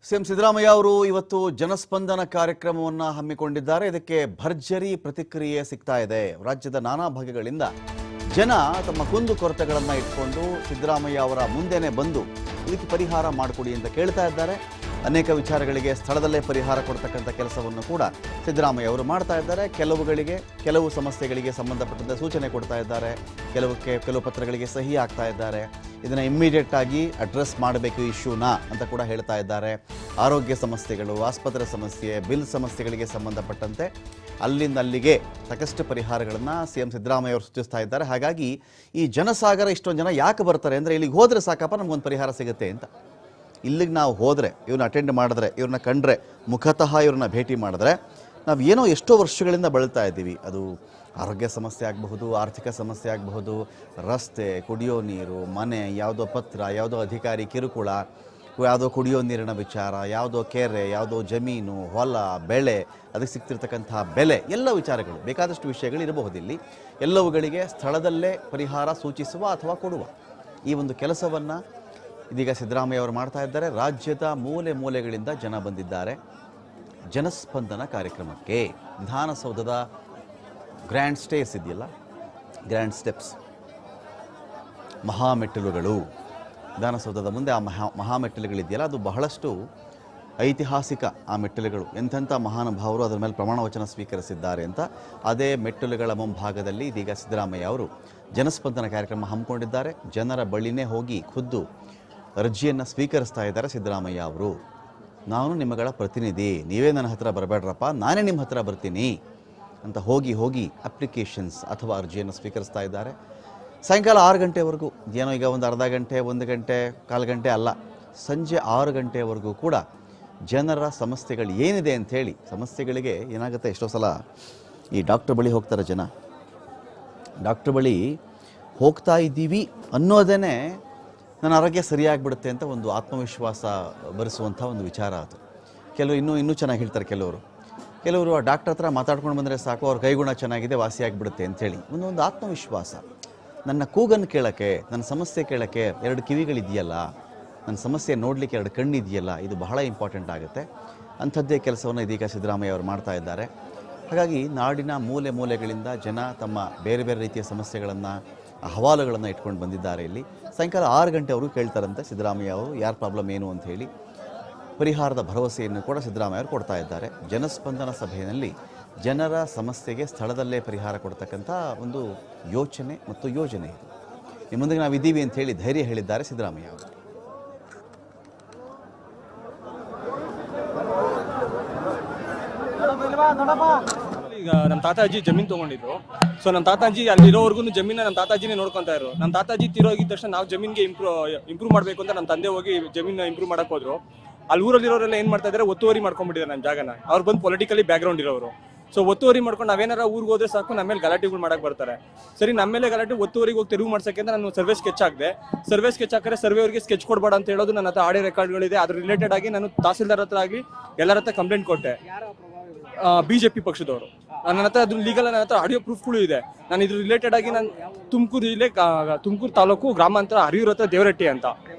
CM Siddaramaiah ಅವರು ಇವತ್ತು ಜನಸ್ಪಂದನ ಕಾರ್ಯಕ್ರಮವನ್ನು ಹಮ್ಮಿಕೊಂಡಿದ್ದಾರೆ. ಇದಕ್ಕೆ ಭರ್ಜರಿ ಪ್ರತಿಕ್ರಿಯೆ ಸಿಗ್ತಾ ಇದೆ. ರಾಜ್ಯದ ನಾನಾ ಭಾಗಗಳಿಂದ ಜನ ತಮ್ಮ ಕುಂದು ಕೊರತೆಗಳನ್ನು ಇಟ್ಕೊಂಡು ಸಿದ್ದರಾಮಯ್ಯ ಅವರ ಮುಂದೆನೆ ಬಂದು ಇದಕ್ಕೆ ಪರಿಹಾರ ಮಾಡಿಕೊಡಿ ಅಂತ ಕೇಳ್ತಾ ಇದ್ದಾರೆ. ಅನೇಕ ವಿಚಾರಗಳಿಗೆ ಸ್ಥಳದಲ್ಲೇ ಪರಿಹಾರ ಕೊಡ್ತಕ್ಕಂಥ ಕೆಲಸವನ್ನು ಕೂಡ ಸಿದ್ದರಾಮಯ್ಯ ಅವರು ಮಾಡ್ತಾ ಇದ್ದಾರೆ. ಕೆಲವು ಸಮಸ್ಯೆಗಳಿಗೆ ಸಂಬಂಧಪಟ್ಟಂತೆ ಸೂಚನೆ ಕೊಡ್ತಾ ಇದ್ದಾರೆ. ಕೆಲವು ಪತ್ರಗಳಿಗೆ ಸಹಿ ಆಗ್ತಾ ಇದ್ದಾರೆ. ಇದನ್ನು ಇಮ್ಮಿಡಿಯೇಟ್ ಆಗಿ ಅಡ್ರೆಸ್ ಮಾಡಬೇಕು ಇಶ್ಯೂನ ಅಂತ ಕೂಡ ಹೇಳ್ತಾ ಇದ್ದಾರೆ. ಆರೋಗ್ಯ ಸಮಸ್ಯೆಗಳು, ಆಸ್ಪತ್ರೆ ಸಮಸ್ಯೆ, ಬಿಲ್ ಸಮಸ್ಯೆಗಳಿಗೆ ಸಂಬಂಧಪಟ್ಟಂತೆ ಅಲ್ಲಿಂದ ಅಲ್ಲಿಗೆ ಸಾಕಷ್ಟು ಪರಿಹಾರಗಳನ್ನು ಸಿಎಂ ಸಿದ್ದರಾಮಯ್ಯ ಅವರು ಸೂಚಿಸ್ತಾ ಇದ್ದಾರೆ. ಹಾಗಾಗಿ ಈ ಜನಸಾಗರ ಇಷ್ಟೊಂದು ಜನ ಯಾಕೆ ಬರ್ತಾರೆ ಅಂದರೆ, ಇಲ್ಲಿಗೆ ಹೋದರೆ ಸಾಕಪ್ಪ ನಮಗೊಂದು ಪರಿಹಾರ ಸಿಗುತ್ತೆ ಅಂತ. ಇಲ್ಲಿಗೆ ನಾವು ಹೋದರೆ, ಇವ್ರನ್ನ ಅಟೆಂಡ್ ಮಾಡಿದ್ರೆ, ಇವ್ರನ್ನ ಕಂಡ್ರೆ, ಮುಖತಃ ಇವ್ರನ್ನ ಭೇಟಿ ಮಾಡಿದ್ರೆ, ನಾವು ಏನೋ ಎಷ್ಟೋ ವರ್ಷಗಳಿಂದ ಬಳಲ್ತಾ ಇದ್ದೀವಿ. ಅದು ಆರೋಗ್ಯ ಸಮಸ್ಯೆ ಆಗಬಹುದು, ಆರ್ಥಿಕ ಸಮಸ್ಯೆ ಆಗಬಹುದು, ರಸ್ತೆ, ಕುಡಿಯೋ ನೀರು, ಮನೆ, ಯಾವುದೋ ಪತ್ರ, ಯಾವುದೋ ಅಧಿಕಾರಿ ಕಿರುಕುಳ, ಯಾವುದೋ ಕುಡಿಯೋ ನೀರಿನ ವಿಚಾರ, ಯಾವುದೋ ಕೆರೆ, ಯಾವುದೋ ಜಮೀನು, ಹೊಲ, ಬೆಳೆ, ಅದಕ್ಕೆ ಸಿಗ್ತಿರ್ತಕ್ಕಂಥ ಬೆಲೆ, ಎಲ್ಲ ವಿಚಾರಗಳು, ಬೇಕಾದಷ್ಟು ವಿಷಯಗಳಿರಬಹುದು. ಇಲ್ಲಿ ಎಲ್ಲವುಗಳಿಗೆ ಸ್ಥಳದಲ್ಲೇ ಪರಿಹಾರ ಸೂಚಿಸುವ ಅಥವಾ ಕೊಡುವ ಈ ಒಂದು ಕೆಲಸವನ್ನು ಇದೀಗ ಸಿದ್ದರಾಮಯ್ಯ ಅವರು ಮಾಡ್ತಾ ಇದ್ದಾರೆ. ರಾಜ್ಯದ ಮೂಲೆ ಮೂಲೆಗಳಿಂದ ಜನ ಬಂದಿದ್ದಾರೆ ಜನಸ್ಪಂದನ ಕಾರ್ಯಕ್ರಮಕ್ಕೆ. ವಿಧಾನಸೌಧದ ಗ್ರ್ಯಾಂಡ್ ಸ್ಟೇರ್ಸ್ ಇದೆಯಲ್ಲ, ಗ್ರ್ಯಾಂಡ್ ಸ್ಟೆಪ್ಸ್, ಮಹಾಮೆಟ್ಟಿಲುಗಳು, ವಿಧಾನಸೌಧದ ಮುಂದೆ ಆ ಮಹಾಮೆಟ್ಟಿಲುಗಳಿದೆಯಲ್ಲ, ಅದು ಬಹಳಷ್ಟು ಐತಿಹಾಸಿಕ. ಆ ಮೆಟ್ಟಿಲುಗಳು ಎಂಥೆಂಥ ಮಹಾನುಭಾವರು ಅದರ ಮೇಲೆ ಪ್ರಮಾಣ ವಚನ ಸ್ವೀಕರಿಸಿದ್ದಾರೆ ಅಂತ. ಅದೇ ಮೆಟ್ಟಿಲುಗಳ ಮುಂಭಾಗದಲ್ಲಿ ಇದೀಗ ಸಿದ್ದರಾಮಯ್ಯ ಅವರು ಜನಸ್ಪಂದನ ಕಾರ್ಯಕ್ರಮ ಹಮ್ಮಿಕೊಂಡಿದ್ದಾರೆ. ಜನರ ಬಳಿನೇ ಹೋಗಿ ಖುದ್ದು ಅರ್ಜಿಯನ್ನು ಸ್ವೀಕರಿಸ್ತಾ ಇದ್ದಾರೆ ಸಿದ್ದರಾಮಯ್ಯ ಅವರು. ನಾನು ನಿಮ್ಮಗಳ ಪ್ರತಿನಿಧಿ, ನೀವೇ ನನ್ನ ಹತ್ರ ಬರಬೇಡ್ರಪ್ಪ, ನಾನೇ ನಿಮ್ಮ ಹತ್ರ ಬರ್ತೀನಿ ಅಂತ ಹೋಗಿ ಅಪ್ಲಿಕೇಶನ್ಸ್ ಅಥವಾ ಅರ್ಜಿಯನ್ನು ಸ್ವೀಕರಿಸ್ತಾ ಇದ್ದಾರೆ. ಸಾಯಂಕಾಲ 6 ಗಂಟೆವರೆಗೂ, ಏನೋ ಈಗ ಒಂದು ಅರ್ಧ ಗಂಟೆ, 1 ಗಂಟೆ, 1/4 ಗಂಟೆ ಅಲ್ಲ, ಸಂಜೆ 6 ಗಂಟೆವರೆಗೂ ಕೂಡ ಜನರ ಸಮಸ್ಯೆಗಳು ಏನಿದೆ ಅಂಥೇಳಿ, ಸಮಸ್ಯೆಗಳಿಗೆ ಏನಾಗುತ್ತೆ, ಎಷ್ಟೋ ಸಲ ಈ ಡಾಕ್ಟ್ರ್ ಬಳಿ ಹೋಗ್ತಾರೆ ಜನ. ಡಾಕ್ಟ್ರ್ ಬಳಿ ಹೋಗ್ತಾ ಇದ್ದೀವಿ ಅನ್ನೋದೇ ನನ್ನ ಆರೋಗ್ಯ ಸರಿಯಾಗಿಬಿಡುತ್ತೆ ಅಂತ ಒಂದು ಆತ್ಮವಿಶ್ವಾಸ ಬರೆಸುವಂಥ ಒಂದು ವಿಚಾರ ಅದು. ಕೆಲವರು ಇನ್ನೂ ಚೆನ್ನಾಗಿ ಹೇಳ್ತಾರೆ. ಕೆಲವರು ಆ ಡಾಕ್ಟರ್ ಹತ್ರ ಮಾತಾಡ್ಕೊಂಡು ಬಂದರೆ ಸಾಕು, ಅವ್ರ ಕೈಗುಣ ಚೆನ್ನಾಗಿದೆ, ವಾಸಿಯಾಗಿಬಿಡುತ್ತೆ ಅಂಥೇಳಿ ಒಂದು ಆತ್ಮವಿಶ್ವಾಸ. ನನ್ನ ಕೂಗನ್ನು ಕೇಳೋಕ್ಕೆ, ನನ್ನ ಸಮಸ್ಯೆ ಕೇಳೋಕ್ಕೆ 2 ಕಿವಿಗಳಿದೆಯಲ್ಲ, ನನ್ನ ಸಮಸ್ಯೆ ನೋಡಲಿಕ್ಕೆ 2 ಕಣ್ಣಿದೆಯಲ್ಲ, ಇದು ಬಹಳ ಇಂಪಾರ್ಟೆಂಟ್ ಆಗುತ್ತೆ. ಅಂಥದ್ದೇ ಕೆಲಸವನ್ನು ಇದೀಗ ಸಿದ್ದರಾಮಯ್ಯ ಅವರು ಮಾಡ್ತಾ ಇದ್ದಾರೆ. ಹಾಗಾಗಿ ನಾಡಿನ ಮೂಲೆ ಮೂಲೆಗಳಿಂದ ಜನ ತಮ್ಮ ಬೇರೆ ಬೇರೆ ರೀತಿಯ ಸಮಸ್ಯೆಗಳನ್ನು, ಅಹವಾಲುಗಳನ್ನು ಇಟ್ಕೊಂಡು ಬಂದಿದ್ದಾರೆ. ಇಲ್ಲಿ ಸಾಯಂಕಾಲ 6 ಗಂಟೆವರೆಗೂ ಕೇಳ್ತಾರಂತೆ ಸಿದ್ದರಾಮಯ್ಯ ಅವರು ಯಾರ ಪ್ರಾಬ್ಲಮ್ ಏನು ಅಂತ ಹೇಳಿ. ಪರಿಹಾರದ ಭರವಸೆಯನ್ನು ಕೂಡ ಸಿದ್ದರಾಮಯ್ಯ ಅವರು ಕೊಡ್ತಾ ಇದ್ದಾರೆ. ಜನಸ್ಪಂದನ ಸಭೆಯಲ್ಲಿ ಜನರ ಸಮಸ್ಯೆಗೆ ಸ್ಥಳದಲ್ಲೇ ಪರಿಹಾರ ಕೊಡ್ತಕ್ಕಂಥ ಒಂದು ಯೋಚನೆ ಮತ್ತು ಯೋಜನೆ ಇದು. ನಿಮ್ಮ ಮುಂದೆ ನಾವು ಇದ್ದೀವಿ ಅಂತ ಹೇಳಿ ಧೈರ್ಯ ಹೇಳಿದ್ದಾರೆ ಸಿದ್ದರಾಮಯ್ಯ ಅವರು. ಈಗ ನಮ್ಮ ತಾತಾಜಿ ಜಮೀನು ತೊಗೊಂಡಿದ್ರು. ಸೊ ನಮ್ಮ ತಾತಾಜಿ ಅಲ್ಲಿರೋವರೆಗೂ ಜಮೀನ ನಮ್ಮ ತಾತಾಜಿನೇ ನೋಡ್ಕೊತಾ ಇದ್ರು. ನಮ್ಮ ತಾತಾಜಿ ತೀರೋಗಿದ ತಕ್ಷಣ ನಾವು ಜಮೀನಿಗೆ ಇಂಪ್ರೂವ್ ಮಾಡಬೇಕು ಅಂತ ನಮ್ಮ ತಂದೆ ಹೋಗಿ ಜಮೀನ ಇಂಪ್ರೂವ್ ಮಾಡಕ್ ಹೋದ್ರು. ಅಲ್ಲಿ ಊರಲ್ಲಿರೋರೆಲ್ಲ ಏನು ಮಾಡ್ತಾ ಇದ್ದಾರೆ, ಒತ್ತುವರಿ ಮಾಡ್ಕೊಂಡ್ಬಿಟ್ಟಿದ್ದಾರೆ ನಮ್ಮ ಜಾಗನ. ಅವ್ರು ಬಂದು ಪೊಲಿಟಿಕಲಿ ಬ್ಯಾಕ್ಗ್ರೌಂಡ್ ಇರೋರು. ಸೊ ಒತ್ತುವರಿ ಮಾಡ್ಕೊಂಡು ನಾವೇನಾರ ಊರಿಗೆ ಹೋದ್ರೆ ಸಾಕು, ನಮ್ಮ ಮೇಲೆ ಗಲಾಟೆಗಳು ಮಾಡಕ್ಕೆ ಬರ್ತಾರೆ. ಸರಿ, ನಮ್ಮ ಮೇಲೆ ಗಲಾಟೆ, ಒತ್ತುವರಿಗೆ ಹೋಗಿ ತೆರವು ಮಾಡ್ಸಕ್ಕೆ ಅಂತ ನಾನು ಸರ್ವೆ ಸ್ಕೆಚ್ ಹಾಕಿದೆ. ಸರ್ವೆ ಸ್ಕೆಚ್ ಹಾಕಿದ್ರೆ ಸರ್ವೆ ಅವರಿಗೆ ಸ್ಕೆಚ್ ಕೊಡಬೇಡ ಅಂತ ಹೇಳೋದು ನನ್ನ ಹತ್ರ ಆಡಿಯೋ ರೆಕಾರ್ಡ್ಗಳಿದೆ. ಅದ್ರ ರಿಲೇಟೆಡ್ ಆಗಿ ನಾನು ತಹಸೀಲ್ದಾರ್ ಹತ್ರ ಆಗಲಿ ಎಲ್ಲರ ಹತ್ರ ಕಂಪ್ಲೇಂಟ್ ಕೊಟ್ಟೆ. ಬಿಜೆಪಿ ಪಕ್ಷದವರು ನನ್ನ ಹತ್ರ ಅದ್ರ ಲೀಗಲ್, ನನ್ನ ಹತ್ರ ಆಡಿಯೋ ಪ್ರೂಫ್ಗಳು ಇದೆ. ನಾನು ಇದ್ರ ರಿಲೇಟೆಡ್ ಆಗಿ ನಾನು ತುಮಕೂರು ತಾಲೂಕು ಗ್ರಾಮಾಂತರ ಹರಿಯೂರ್ ಹತ್ರ ದೇವರಟ್ಟಿ ಅಂತ,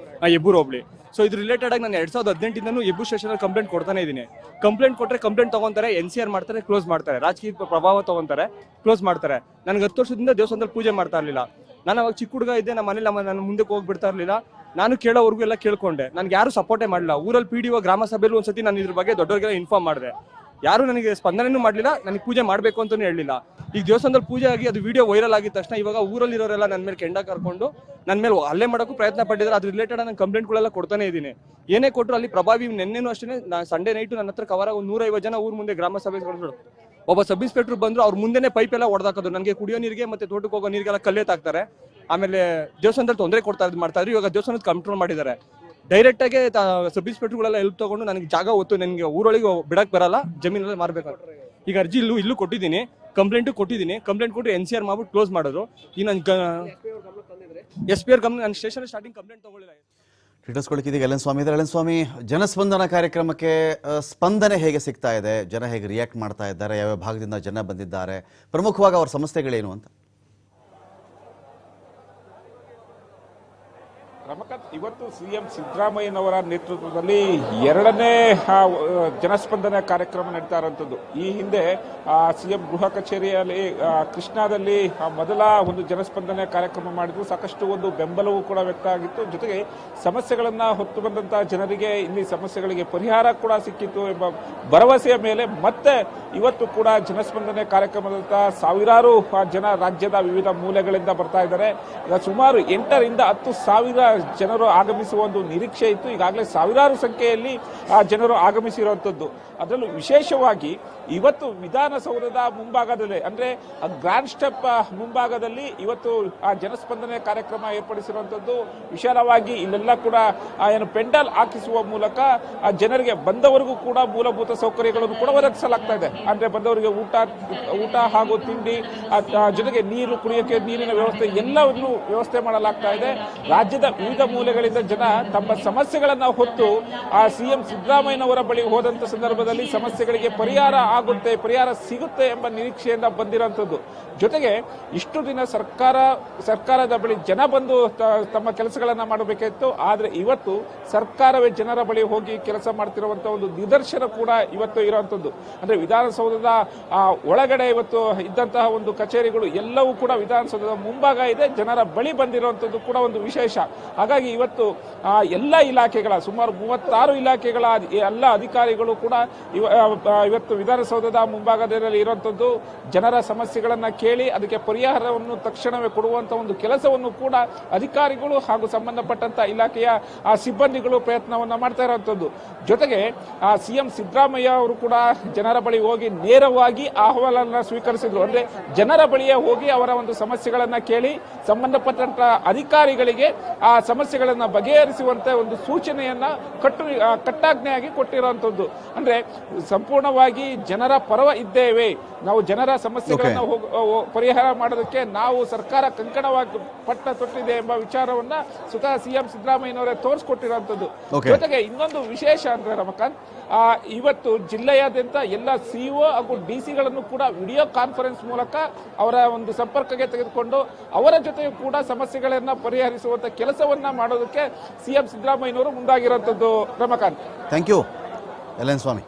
ಹೆಬ್ಬೂರು ಹೋಬಳಿ. ಸೊ ಇದ್ರ ರಿಲೇಟೆಡ್ ಆಗಿ ನಾನು 2018 ಹೆಬ್ಬೂರು ಸ್ಟೇಷನ್ ಕಂಪ್ಲೇಂಟ್ ಕೊಡ್ತಾನೆ ಇದ್ದೀನಿ. ಕಂಪ್ಲೇಂಟ್ ಕೊಟ್ಟರೆ ಕಂಪ್ಲೇಂಟ್ ತಗೊಂತಾರೆ, NCR ಮಾಡ್ತಾರೆ, ಕ್ಲೋಸ್ ಮಾಡ್ತಾರೆ, ರಾಜಕೀಯ ಪ್ರಭಾವ ತಗೊಂತಾರೆ, ಕ್ಲೋಸ್ ಮಾಡ್ತಾರೆ. ನನಗೆ 10 ವರ್ಷದಿಂದ ದೇವಸ್ಥಾನದಲ್ಲಿ ಪೂಜೆ ಮಾಡ್ತಾ ಇರಲಿಲ್ಲ. ನಾನು ಅವಾಗ ಚಿಕ್ಕ ಹುಡುಗ ಇದ್ದೆ, ನಮ್ಮ ಮನೇಲಿ ನಾನು ಮುಂದಕ್ಕೆ ಹೋಗ್ಬಿಡ್ತಾ ಇರಲಿಲ್ಲ. ನಾನು ಕೇಳೋವರೆಗೂ ಎಲ್ಲ ಕೇಳ್ಕೊಂಡೆ. ನನಗೆ ಯಾರು ಸಪೋರ್ಟೇ ಮಾಡಲಿಲ್ಲ. ಊರಲ್ಲಿ PDO ಗ್ರಾಮ ಸಭೆಯಲ್ಲಿ ಒಂದ್ಸತಿ ನಾನು ಇದ್ರ ಬಗ್ಗೆ ದೊಡ್ಡವರಿಗೆಲ್ಲ ಇನ್ಫಾರ್ಮ್ ಮಾಡಿದೆ. ಯಾರು ನನಗೆ ಸ್ಪಂದನೆನೂ ಮಾಡಲಿಲ್ಲ, ನನಗೆ ಪೂಜೆ ಮಾಡಬೇಕು ಅಂತಲೂ ಹೇಳಲಿಲ್ಲ. ಈಗ ದೇವಸ್ಥಾನದಲ್ಲಿ ಪೂಜೆ ಆಗಿ ಅದು ವಿಡಿಯೋ ವೈರಲ್ ಆಗಿದ ತಕ್ಷಣ ಇವಾಗ ಊರಲ್ಲಿರೋರೆಲ್ಲ ನನ್ನ ಮೇಲೆ ಕೆಂಡ ಕರ್ಕೊಂಡು ನನ್ನ ಮೇಲೆ ಹಲ್ಲೆ ಮಾಡೋಕ್ಕೂ ಪ್ರಯತ್ನ ಪಟ್ಟಿದ್ದಾರೆ. ಅದ್ರ ರಿಲೇಟೆಡ್ ನಾನು ಕಂಪ್ಲೇಂಟ್ಗಳೆಲ್ಲ ಕೊಡ್ತಾನೆ ಇದ್ದೀನಿ. ಏನೇ ಕೊಟ್ಟರು ಅಲ್ಲಿ ಪ್ರಭಾವಿ, ನೆನ್ನೆನೂ ಅಷ್ಟೇ, ಸಂಡೇ ನೈಟು ನನ್ನ ಹತ್ರ ಕವರ್ 150 ಜನ ಊರ ಮುಂದೆ ಗ್ರಾಮ ಸಭೆ ಕಳಿಸೋದು. ಒಬ್ಬ ಸಬ್ ಇನ್ಸ್ಪೆಕ್ಟರ್ ಬಂದ್ರು, ಅವ್ರ ಮುಂದೆನೇ ಪೈಪ್ ಎಲ್ಲ ಹೊಡೆದಾಕೋದು. ನನಗೆ ಕುಡಿಯೋ ನೀರಿಗೆ ಮತ್ತೆ ತೋಟಕ್ಕೆ ಹೋಗೋ ನೀರಿಗೆಲ್ಲ ಕಲ್ಲೆತ್ತಾಕ್ತಾರೆ. ಆಮೇಲೆ ದೇವಸ್ಥಾನದಲ್ಲಿ ತೊಂದರೆ ಮಾಡ್ತಾ ಇದ್ರು. ಇವಾಗ ದೇವಸ್ಥಾನದ ಕಂಟ್ರೋಲ್ ಮಾಡಿದ್ದಾರೆ. ಡೈರೆಕ್ಟ್ ಆಗಿ ಸಬ್ ಇನ್ಸ್ಪೆಕ್ಟರ್ಗಳೆಲ್ಲ ಹೆಲ್ಪ್ ತಗೊಂಡು ನನಗೆ ಜಾಗ ಒತ್ತು, ನನಗೆ ಊರೊಳಗೆ ಬಿಡಕ್ ಬರಲ್ಲ, ಜಮೀನಲ್ಲಿ ಮಾರ್ಬೇಕು. ಈಗ ಅರ್ಜಿ ಇಲ್ಲೂ ಕೊಟ್ಟಿದ್ದೀನಿ, ಕಂಪ್ಲೇಂಟು ಕೊಟ್ಟಿದ್ದೀನಿ. ಕಂಪ್ಲೇಂಟ್ ಕೊಟ್ಟು NCR ಮಾಡ್ಬಿಟ್ಟು ಕ್ಲೋಸ್ ಮಾಡೋದು. ಈಗ ನಾನು SP ಅವ್ರ ಗಮನ, ನಾನು ಸ್ಟೇಷನ್ ಸ್ಟಾರ್ಟಿಂಗ್ ಕಂಪ್ಲೇಂಟ್ ತಗೊಳ್ಳಿಲ್ಲ. ಡೀಟೇಲ್ಸ್ ಕೊಡ್ತಿದ್ದೀವಿ ಎಲೆನ್ ಸ್ವಾಮಿ. ಜನಸ್ಪಂದನ ಕಾರ್ಯಕ್ರಮಕ್ಕೆ ಸ್ಪಂದನೆ ಹೇಗೆ ಸಿಗ್ತಾ ಇದೆ, ಜನ ಹೇಗೆ ರಿಯಾಕ್ಟ್ ಮಾಡ್ತಾ ಇದ್ದಾರೆ, ಯಾವ್ಯಾವ ಭಾಗದಿಂದ ಜನ ಬಂದಿದ್ದಾರೆ, ಪ್ರಮುಖವಾಗಿ ಅವ್ರ ಸಮಸ್ಯೆಗಳೇನು ಅಂತ? ರಮಕಾಂತ್, ಇವತ್ತು ಸಿಎಂ ಸಿದ್ದರಾಮಯ್ಯನವರ ನೇತೃತ್ವದಲ್ಲಿ ಎರಡನೇ ಜನಸ್ಪಂದನೆ ಕಾರ್ಯಕ್ರಮ ನಡೀತಾ ಇರುವಂಥದ್ದು. ಈ ಹಿಂದೆ ಸಿಎಂ ಗೃಹ ಕಚೇರಿಯಲ್ಲಿ ಕೃಷ್ಣಾದಲ್ಲಿ ಮೊದಲ ಒಂದು ಜನಸ್ಪಂದನೆ ಕಾರ್ಯಕ್ರಮ ಮಾಡಿದ್ರು. ಸಾಕಷ್ಟು ಒಂದು ಬೆಂಬಲವೂ ಕೂಡ ವ್ಯಕ್ತ ಆಗಿತ್ತು. ಜೊತೆಗೆ ಸಮಸ್ಯೆಗಳನ್ನ ಹೊತ್ತು ಬಂದಂತಹ ಜನರಿಗೆ ಇಲ್ಲಿ ಸಮಸ್ಯೆಗಳಿಗೆ ಪರಿಹಾರ ಕೂಡ ಸಿಕ್ಕಿತ್ತು ಎಂಬ ಭರವಸೆಯ ಮೇಲೆ ಮತ್ತೆ ಇವತ್ತು ಕೂಡ ಜನಸ್ಪಂದನೆ ಕಾರ್ಯಕ್ರಮದಂತ ಸಾವಿರಾರು ಜನ ರಾಜ್ಯದ ವಿವಿಧ ಮೂಲೆಗಳಿಂದ ಬರ್ತಾ ಇದ್ದಾರೆ. ಈಗ ಸುಮಾರು 8 ರಿಂದ 10 ಸಾವಿರ ಜನರು ಆಗಮಿಸುವ ಒಂದು ನಿರೀಕ್ಷೆ ಇತ್ತು. ಈಗಾಗಲೇ ಸಾವಿರಾರು ಸಂಖ್ಯೆಯಲ್ಲಿ ಜನರು ಆಗಮಿಸಿರುವಂಥದ್ದು. ಅದರಲ್ಲೂ ವಿಶೇಷವಾಗಿ ಇವತ್ತು ವಿಧಾನಸೌಧದ ಮುಂಭಾಗದಲ್ಲಿ ಅಂದ್ರೆ ಗ್ರ್ಯಾಂಡ್ ಸ್ಟೆಪ್ ಮುಂಭಾಗದಲ್ಲಿ ಇವತ್ತು ಆ ಜನಸ್ಪಂದನೆ ಕಾರ್ಯಕ್ರಮ ಏರ್ಪಡಿಸಿರುವಂಥದ್ದು. ವಿಶಾಲವಾಗಿ ಇಲ್ಲೆಲ್ಲ ಕೂಡ ಏನು ಪೆಂಡಲ್ ಹಾಕಿಸುವ ಮೂಲಕ ಆ ಜನರಿಗೆ ಬಂದವರಿಗೂ ಕೂಡ ಮೂಲಭೂತ ಸೌಕರ್ಯಗಳನ್ನು ಕೂಡ ಒದಗಿಸಲಾಗ್ತಾ ಇದೆ. ಅಂದ್ರೆ ಬಂದವರಿಗೆ ಊಟ ಹಾಗೂ ತಿಂಡಿ, ಜೊತೆಗೆ ನೀರು, ಕುಡಿಯೋಕೆ ನೀರಿನ ವ್ಯವಸ್ಥೆ ಎಲ್ಲವನ್ನು ವ್ಯವಸ್ಥೆ ಮಾಡಲಾಗ್ತಾ ಇದೆ. ರಾಜ್ಯದ ವಿವಿಧ ಮೂಲೆಗಳಿಂದ ಜನ ತಮ್ಮ ಸಮಸ್ಯೆಗಳನ್ನ ಹೊತ್ತು ಆ ಸಿಎಂ ಸಿದ್ದರಾಮಯ್ಯನವರ ಬಳಿ ಹೋದಂತ ಸಂದರ್ಭದಲ್ಲಿ ಸಮಸ್ಯೆಗಳಿಗೆ ಪರಿಹಾರ ಆಗುತ್ತೆ, ಪರಿಹಾರ ಸಿಗುತ್ತೆ ಎಂಬ ನಿರೀಕ್ಷೆಯಿಂದ ಬಂದಿರುವಂತದ್ದು. ಜೊತೆಗೆ ಇಷ್ಟು ದಿನ ಸರ್ಕಾರದ ಬಳಿ ಜನ ಬಂದು ತಮ್ಮ ಕೆಲಸಗಳನ್ನ ಮಾಡಬೇಕಿತ್ತು. ಆದ್ರೆ ಇವತ್ತು ಸರ್ಕಾರವೇ ಜನರ ಬಳಿ ಹೋಗಿ ಕೆಲಸ ಮಾಡ್ತಿರುವಂತಹ ಒಂದು ನಿದರ್ಶನ ಕೂಡ ಇವತ್ತು ಇರುವಂತದ್ದು. ಅಂದ್ರೆ ವಿಧಾನಸೌಧದ ಒಳಗಡೆ ಇವತ್ತು ಇದ್ದಂತಹ ಒಂದು ಕಚೇರಿಗಳು ಎಲ್ಲವೂ ಕೂಡ ವಿಧಾನಸೌಧದ ಮುಂಭಾಗ ಇದೆ. ಜನರ ಬಳಿ ಬಂದಿರುವಂತದ್ದು ಕೂಡ ಒಂದು ವಿಶೇಷ. ಹಾಗಾಗಿ ಇವತ್ತು ಎಲ್ಲ ಇಲಾಖೆಗಳ ಸುಮಾರು 36 ಇಲಾಖೆಗಳ ಎಲ್ಲ ಅಧಿಕಾರಿಗಳು ಕೂಡ ಇವತ್ತು ವಿಧಾನಸೌಧದ ಮುಂಭಾಗದಲ್ಲಿ ಇರುವಂತದ್ದು. ಜನರ ಸಮಸ್ಯೆಗಳನ್ನ ಕೇಳಿ ಅದಕ್ಕೆ ಪರಿಹಾರವನ್ನು ತಕ್ಷಣವೇ ಕೊಡುವಂತಹ ಒಂದು ಕೆಲಸವನ್ನು ಕೂಡ ಅಧಿಕಾರಿಗಳು ಹಾಗೂ ಸಂಬಂಧಪಟ್ಟಂತ ಇಲಾಖೆಯ ಸಿಬ್ಬಂದಿಗಳು ಪ್ರಯತ್ನವನ್ನ ಮಾಡ್ತಾ ಇರುವಂತದ್ದು. ಜೊತೆಗೆ ಸಿಎಂ ಸಿದ್ದರಾಮಯ್ಯ ಅವರು ಕೂಡ ಜನರ ಬಳಿ ಹೋಗಿ ನೇರವಾಗಿ ಅಹವಾಲನ್ನ ಸ್ವೀಕರಿಸಿದ್ರು. ಅಂದ್ರೆ ಜನರ ಬಳಿಯೇ ಹೋಗಿ ಅವರ ಒಂದು ಸಮಸ್ಯೆಗಳನ್ನ ಕೇಳಿ ಸಂಬಂಧಪಟ್ಟಂತ ಅಧಿಕಾರಿಗಳಿಗೆ ಆ ಸಮಸ್ಯೆಗಳನ್ನ ಬಗೆಹರಿಸುವಂತೆ ಒಂದು ಸೂಚನೆಯನ್ನ ಕಟ್ಟಾಜ್ಞೆಯಾಗಿ ಕೊಟ್ಟಿರುವಂತದ್ದು. ಅಂದ್ರೆ ಸಂಪೂರ್ಣವಾಗಿ ಜನರ ಪರವ ಇದ್ದೇವೆ, ನಾವು ಜನರ ಸಮಸ್ಯೆಗಳನ್ನ ಪರಿಹಾರ ಮಾಡೋದಕ್ಕೆ ನಾವು ಸರ್ಕಾರ ಕಂಕಣವಾಗಿ ಪಟ್ಟ ತೊಟ್ಟಿದೆ ಎಂಬ ವಿಚಾರವನ್ನ ಸ್ವತಃ ಸಿಎಂ ಸಿದ್ದರಾಮಯ್ಯನವರೇ ತೋರಿಸ್ಕೊಟ್ಟಿರುವಂತದ್ದು. ಜೊತೆಗೆ ಇನ್ನೊಂದು ವಿಶೇಷ ಅಂದ್ರೆ ರಮಕಾಂತ್, ಇವತ್ತು ಜಿಲ್ಲೆಯಾದ್ಯಂತ ಎಲ್ಲ ಸಿಇಒ ಹಾಗೂ ಡಿಸಿಗಳನ್ನು ಕೂಡ ವಿಡಿಯೋ ಕಾನ್ಫರೆನ್ಸ್ ಮೂಲಕ ಅವರ ಒಂದು ಸಂಪರ್ಕಕ್ಕೆ ತೆಗೆದುಕೊಂಡು ಅವರ ಜೊತೆಯೂ ಕೂಡ ಸಮಸ್ಯೆಗಳನ್ನ ಪರಿಹರಿಸುವಂತ ಕೆಲಸವನ್ನ ಮಾಡೋದಕ್ಕೆ ಸಿಎಂ ಸಿದ್ದರಾಮಯ್ಯನವರು ಮುಂದಾಗಿರುವಂತದ್ದು. Ramakanth, thank you L N Swami.